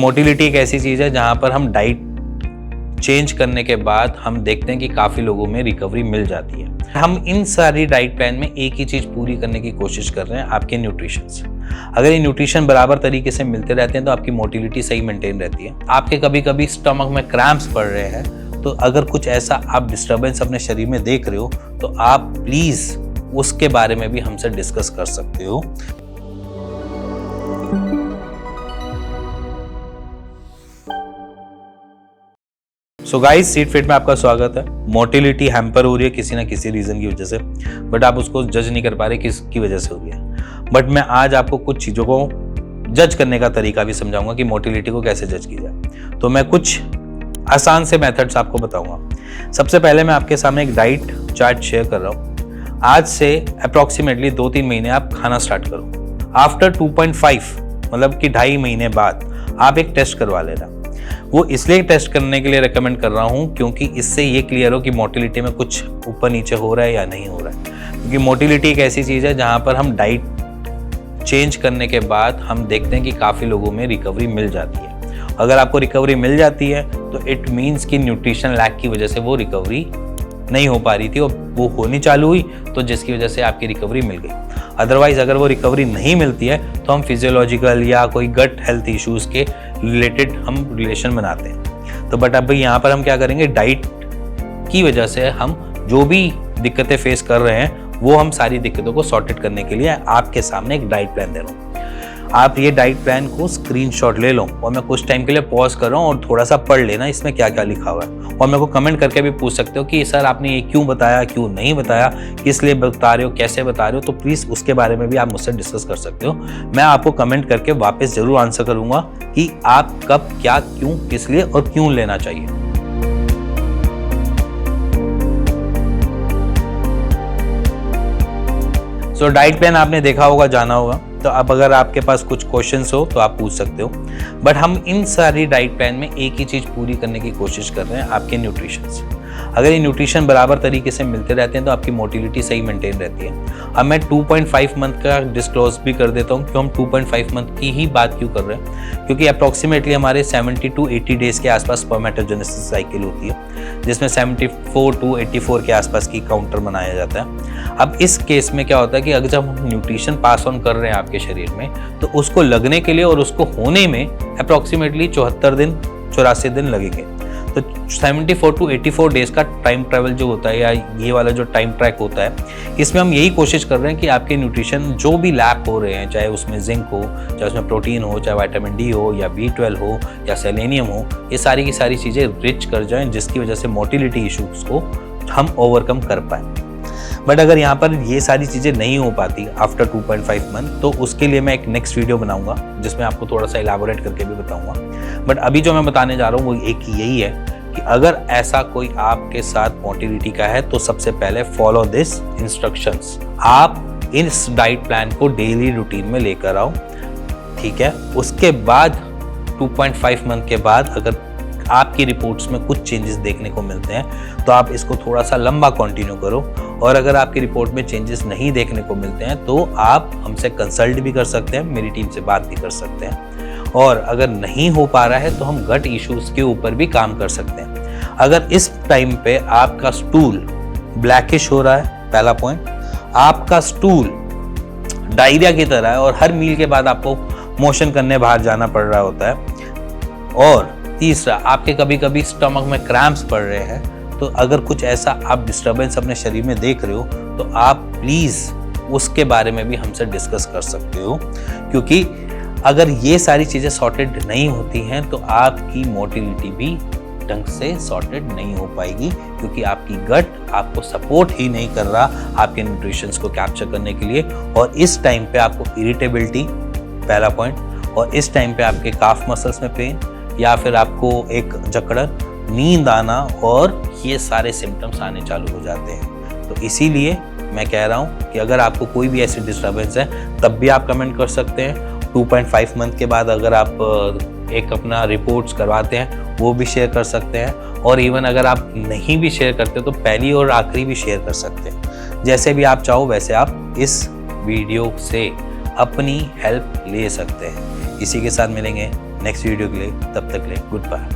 Motility एक ऐसी चीज़ है जहाँ पर हम डाइट चेंज करने के बाद हम देखते हैं कि काफ़ी लोगों में रिकवरी मिल जाती है। हम इन सारी डाइट प्लान में एक ही चीज़ पूरी करने की कोशिश कर रहे हैं, आपके न्यूट्रिशन से। अगर ये न्यूट्रिशन बराबर तरीके से मिलते रहते हैं तो आपकी मोटिलिटी सही मेंटेन रहती है। आपके कभी कभी स्टमक में क्रैम्प्स पड़ रहे हैं, तो अगर कुछ ऐसा आप डिस्टर्बेंस अपने शरीर में देख रहे हो तो आप प्लीज़ उसके बारे में भी हमसे डिस्कस कर सकते हो। सो गाइस, सीट फिट में आपका स्वागत है। मोटिलिटी हैम्पर हो रही है किसी ना किसी रीजन की वजह से, बट आप उसको जज नहीं कर पा रहे किसकी वजह से हो रही है। बट मैं आज आपको कुछ चीज़ों को जज करने का तरीका भी समझाऊंगा कि मोटिलिटी को कैसे जज की जाए। तो मैं कुछ आसान से मेथड्स आपको बताऊंगा। सबसे पहले मैं आपके सामने एक डाइट चार्ट शेयर कर रहा हूँ। आज से अप्रॉक्सीमेटली 2-3 महीने आप खाना स्टार्ट करो। आफ्टर 2.5 मतलब कि 2.5 महीने बाद आप एक टेस्ट करवा लेना। वो इसलिए टेस्ट करने के लिए रेकमेंड कर रहा हूँ क्योंकि इससे ये क्लियर हो कि मोटिलिटी में कुछ ऊपर नीचे हो रहा है या नहीं हो रहा है। क्योंकि मोटिलिटी एक ऐसी चीज़ है जहाँ पर हम डाइट चेंज करने के बाद हम देखते हैं कि काफ़ी लोगों में रिकवरी मिल जाती है। अगर आपको रिकवरी मिल जाती है तो इट मीन्स कि न्यूट्रिशन लैक की वजह से वो रिकवरी नहीं हो पा रही थी और वो होनी चालू हुई, तो जिसकी वजह से आपकी रिकवरी मिल गई। अदरवाइज अगर वो रिकवरी नहीं मिलती है तो हम फिजियोलॉजिकल या कोई गट हेल्थ इश्यूज़ के रिलेटेड हम रिलेशन बनाते हैं। तो बट अब यहाँ पर हम क्या करेंगे, डाइट की वजह से हम जो भी दिक्कतें फेस कर रहे हैं वो हम सारी दिक्कतों को सॉर्टेड करने के लिए आपके सामने एक डाइट प्लान दे रहा हूँ। आप ये डाइट प्लान को स्क्रीनशॉट ले लो और मैं कुछ टाइम के लिए पॉज कर रहा हूँ और थोड़ा सा पढ़ लेना इसमें क्या क्या लिखा हुआ है। और मेरे को कमेंट करके भी पूछ सकते हो कि सर आपने ये क्यों बताया, क्यों नहीं बताया, किस लिए बता रहे हो, कैसे बता रहे हो। तो प्लीज़ उसके बारे में भी आप मुझसे डिस्कस कर सकते हो। मैं आपको कमेंट करके वापस ज़रूर आंसर करूँगा कि आप कब, क्या, क्यों, किस लिए और क्यों लेना चाहिए। सो डाइट प्लान आपने देखा होगा, जाना होगा। तो अब अगर आपके पास कुछ क्वेश्चंस हो तो आप पूछ सकते हो। बट हम इन सारी डाइट प्लान में एक ही चीज़ पूरी करने की कोशिश कर रहे हैं, आपके न्यूट्रिशन से। अगर ये न्यूट्रिशन बराबर तरीके से मिलते रहते हैं तो आपकी मोटिलिटी सही मेंटेन रहती है। अब मैं 2.5 मंथ का डिस्क्लोज भी कर देता हूँ कि हम 2.5 मंथ की ही बात क्यों कर रहे हैं, क्योंकि अप्रॉक्सीमेटली हमारे 70 to 80 डेज के आसपास स्पर्मेटोजेनेसिस साइकिल होती है, जिसमें 74 to 84 के आसपास की काउंटर बनाया जाता है। अब इस केस में क्या होता है कि अगर जब हम न्यूट्रिशन पास ऑन कर रहे हैं आपके शरीर में, तो उसको लगने के लिए और उसको होने में अप्रॉक्सीमेटली 84 दिन लगेंगे। तो 74 to 84 डेज का टाइम ट्रैवल जो होता है, या ये वाला जो टाइम ट्रैक होता है, इसमें हम यही कोशिश कर रहे हैं कि आपके न्यूट्रिशन जो भी लैक हो रहे हैं, चाहे उसमें जिंक हो, चाहे उसमें प्रोटीन हो, चाहे विटामिन डी हो, या B12 हो, या सेलेनियम हो, ये सारी की सारी चीज़ें रिच कर जाएं, जिसकी वजह से मोटिलिटी इशूज़ को हम ओवरकम कर पाएँ। बट अगर यहाँ पर ये सारी चीज़ें नहीं हो पाती आफ्टर 2.5 मंथ, तो उसके लिए मैं एक नेक्स्ट वीडियो बनाऊंगा जिसमें आपको थोड़ा सा इलाबोरेट करके भी बताऊंगा। बट अभी जो मैं बताने जा रहा हूँ वो एक यही है कि अगर ऐसा कोई आपके साथ मोटिलिटी का है तो सबसे पहले फॉलो दिस इंस्ट्रक्शंस। आप इस डाइट प्लान को डेली रूटीन में लेकर आओ, ठीक है। उसके बाद 2.5 मंथ के बाद अगर आपकी रिपोर्ट्स में कुछ चेंजेस देखने को मिलते हैं तो आप इसको थोड़ा सा लंबा कंटिन्यू करो। और अगर आपकी रिपोर्ट में चेंजेस नहीं देखने को मिलते हैं तो आप हमसे कंसल्ट भी कर सकते हैं, मेरी टीम से बात भी कर सकते हैं। और अगर नहीं हो पा रहा है तो हम गट इश्यूज के ऊपर भी काम कर सकते हैं। अगर इस टाइम पे आपका स्टूल ब्लैकिश हो रहा है, पहला पॉइंट, आपका स्टूल डायरिया की तरह है और हर मील के बाद आपको मोशन करने बाहर जाना पड़ रहा होता है, और तीसरा, आपके कभी कभी स्टमक में क्रैम्प्स पड़ रहे हैं, तो अगर कुछ ऐसा आप डिस्टर्बेंस अपने शरीर में देख रहे हो तो आप प्लीज़ उसके बारे में भी हमसे डिस्कस कर सकते हो। क्योंकि अगर ये सारी चीज़ें सॉर्टेड नहीं होती हैं तो आपकी मोटिलिटी भी ढंग से सॉर्टेड नहीं हो पाएगी, क्योंकि आपकी गट आपको सपोर्ट ही नहीं कर रहा आपके न्यूट्रिशंस को कैप्चर करने के लिए। और इस टाइम पे आपको इरिटेबिलिटी, पहला पॉइंट, और इस टाइम पे आपके काफ मसल्स में पेन, या फिर आपको एक जकड़न, नींद आना, और ये सारे सिम्टम्स आने चालू हो जाते हैं। तो इसीलिए मैं कह रहा हूँ कि अगर आपको कोई भी ऐसी डिस्टर्बेंस है तब भी आप कमेंट कर सकते हैं। 2.5 मंथ के बाद अगर आप एक अपना रिपोर्ट्स करवाते हैं वो भी शेयर कर सकते हैं। और इवन अगर आप नहीं भी शेयर करते तो पहली और आखिरी भी शेयर कर सकते हैं। जैसे भी आप चाहो वैसे आप इस वीडियो से अपनी हेल्प ले सकते हैं। इसी के साथ मिलेंगे नेक्स्ट वीडियो के लिए, तब तक के लिए गुड बाय।